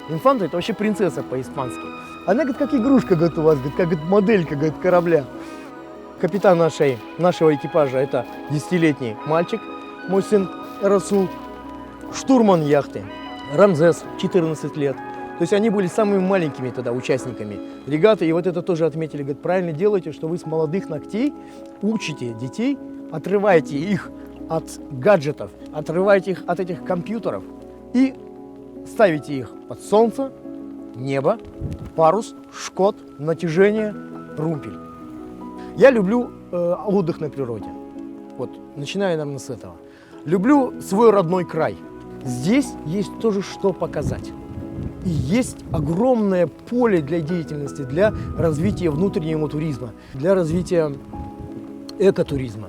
Инфанта – это вообще принцесса по-испански. Она, говорит, как игрушка, говорит, у вас, говорит, как говорит, моделька, говорит, корабля. Капитан нашего экипажа – это 10-летний мальчик, мой сын Расул. Штурман яхты Рамзес, 14 лет. То есть они были самыми маленькими тогда участниками регаты. И вот это тоже отметили, говорит, правильно делаете, что вы с молодых ногтей учите детей, отрываете их от гаджетов, отрываете их от этих компьютеров и ставите их под солнце, небо, парус, шкот, натяжение, румпель. Я люблю отдых на природе. Вот, начиная, наверное, с этого. Люблю свой родной край. Здесь есть тоже что показать. И есть огромное поле для деятельности, для развития внутреннего туризма, для развития экотуризма.